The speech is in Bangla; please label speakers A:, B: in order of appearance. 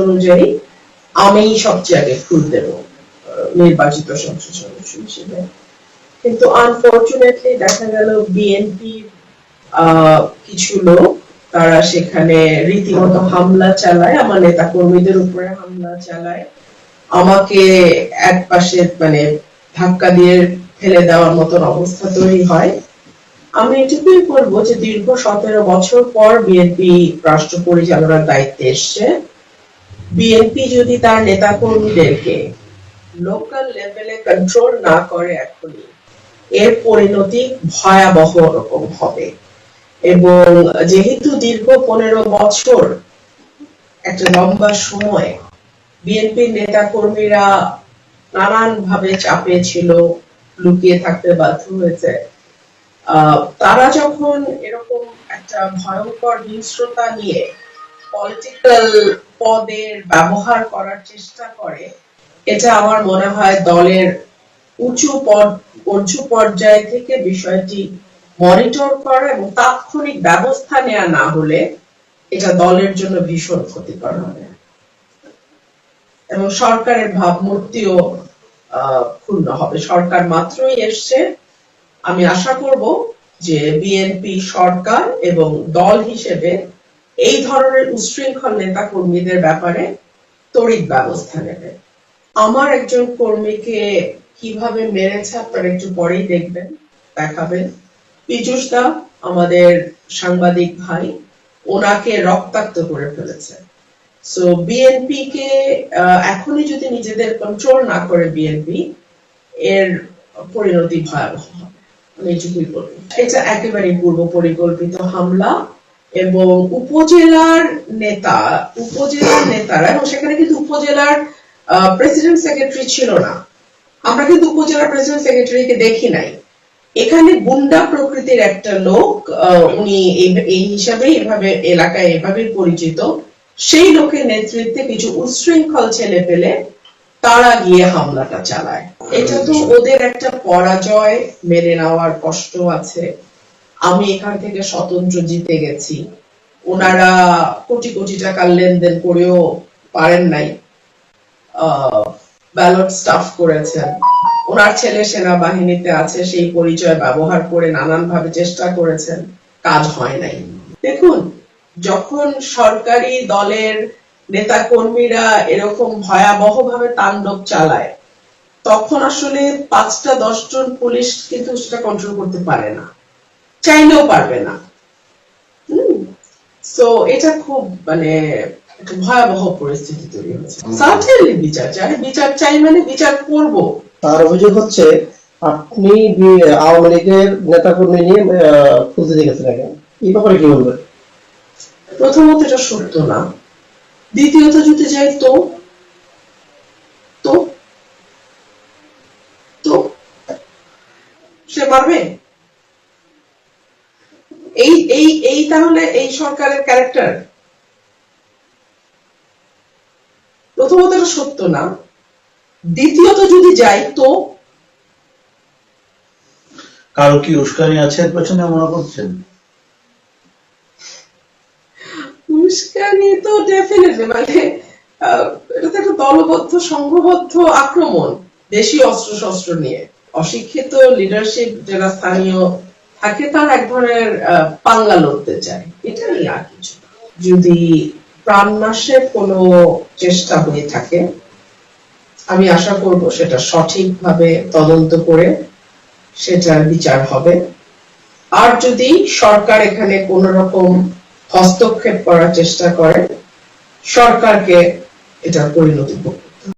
A: অনুযায়ী আমি সবচেয়ে আগে ফুল দেব নির্বাচিত সংসদ সদস্য হিসেবে। কিন্তু আনফরচুনেটলি দেখা গেল বিএনপি কিছু লোক তারা সেখানে রীতিমতো হামলা চালায়, আমার নেতা কর্মীদের উপরে হামলা চালায়, আমাকে এক পাশে মানে ধাক্কা দিয়ে ফেলে দেওয়ার মতন অবস্থা তৈরি হয়। আমি এটুকুই বলবো যে দীর্ঘ 17 বছর পর বিএনপি রাষ্ট্র পরিচালনার দায়িত্বে এসছে। বিএনপি যদি তার নেতা কর্মীদেরকে লোকাল লেভেলে কন্ট্রোল না করে এখনই, এর পরিণতি ভয়াবহ রকম হবে। এবং যেহেতু দীর্ঘ 15 বছর একটা লম্বা সময় বিএনপির নেতা কর্মীরা নানান ভাবে চাপে ছিল, লুকিয়ে থাকতে বাধ্য হয়েছে, তারা যখন এরকম একটা ভয়ঙ্কর হিংস্রতা নিয়ে পলিটিক্যাল পদের ব্যবহার করার চেষ্টা করে, এটা আমার মনে হয় দলের উঁচু পর্যায় থেকে বিষয়টি মনিটর করা এবং তাৎক্ষণিক ব্যবস্থা নেওয়া না হলে এটা দলের জন্য ভীষণ ক্ষতিকর হবে এবং সরকারের ভাবমূর্তিও ক্ষুণ্ণ হবে। সরকার মাত্রই এসছে, আমি আশা করব যে বিএনপি সরকার এবং দল হিসেবে এই ধরনের উচ্ছৃঙ্খল নেতা কর্মীদের ব্যাপারে তড়িৎ ব্যবস্থা নেবে। আমার একজন কর্মীকে কিভাবে মেরেছে আপনারা একটু পরেই দেখবেন, দেখাবেন। পীযূষ দা আমাদের সাংবাদিক ভাই, ওনাকে রক্তাক্ত করে ফেলেছে। সো বিএনপি কে এখনই যদি নিজেদের কন্ট্রোল না করে বিএনপি, এর পরিণতি ভয়াবহ হবে, আমি এটুকুই বলবো। এটা একেবারে পূর্ব পরিকল্পিত হামলা এবং উপজেলার নেতারা, এবং সেখানে কিন্তু উপজেলার প্রেসিডেন্ট সেক্রেটারি ছিল না, আমরা কিন্তু উপজেলার প্রেসিডেন্ট সেক্রেটারিকে দেখি নাই। এখানে গুন্ডা প্রকৃতির একটা লোক, উনি এই হিসাবে এভাবে এলাকায় এভাবে পরিচিত, সেই লোকের নেতৃত্বে কিছু উচ্ছৃঙ্খল ছেলে পেলে তারা গিয়ে হামলাটা চালায়। এটা তো ওদের একটা পরাজয়, মেনে নেওয়ার কষ্ট আছে। আমি এখান থেকে স্বতন্ত্র জিতে গেছি, ওনারা কোটি কোটি টাকার লেনদেন করেও পারেন নাই, ব্যালট স্টাফ করেছেন, ওনার ছেলে সেনাবাহিনীতে আছে, সেই পরিচয় ব্যবহার করে নানান ভাবে চেষ্টা করেছেন, কাজ হয় নাই। দেখুন, যখন সরকারি দলের নেতা কর্মীরা এরকম ভয়াবহ ভাবে তাণ্ডব চালায়, তখন আসলে 5-10 জন পুলিশ কিন্তু সেটা কন্ট্রোল করতে পারে না, চাইলেও পারবে না। সো এটা খুব মানে ভয়াবহ পরিস্থিতি তৈরি হয়েছে। সার্টেনলি বিচার চাই মানে বিচার করব।
B: তার অভিযোগ হচ্ছে আপনি আওয়ামী লীগের নেতাকর্মী নিয়ে খুঁজতে দেখেছেন, এই ব্যাপারে কি বলবেন?
A: প্রথমত এটা সত্য না, দ্বিতীয়ত যদি যাই তো সে পারবে? এই তাহলে এই সরকারের ক্যারেক্টার? প্রথমত এটা সত্য না, দ্বিতীয়ত যদি যাই তো
C: কারো কি উস্কানি আছে এর পেছনে মনে করছেন?
A: উস্কানি তো ডেফিনেটলি, মানে এটা তো একটা দলবদ্ধ সংঘবদ্ধ আক্রমণ দেশীয় অস্ত্র নিয়ে। অশিক্ষিত লিডারশিপ যারা স্থানীয় থাকে তার এক ধরনের পাঙ্গা লড়তে চায়, এটাই আর কিছু। যদি প্রাণনাশের কোনো চেষ্টা হয়ে থাকে, আমি আশা করব সেটা সঠিকভাবে তদন্ত করে সেটার বিচার হবে। আর যদি সরকার এখানে কোন রকম হস্তক্ষেপ করার চেষ্টা করে, সরকারকে এটার পরিণতি ভোগ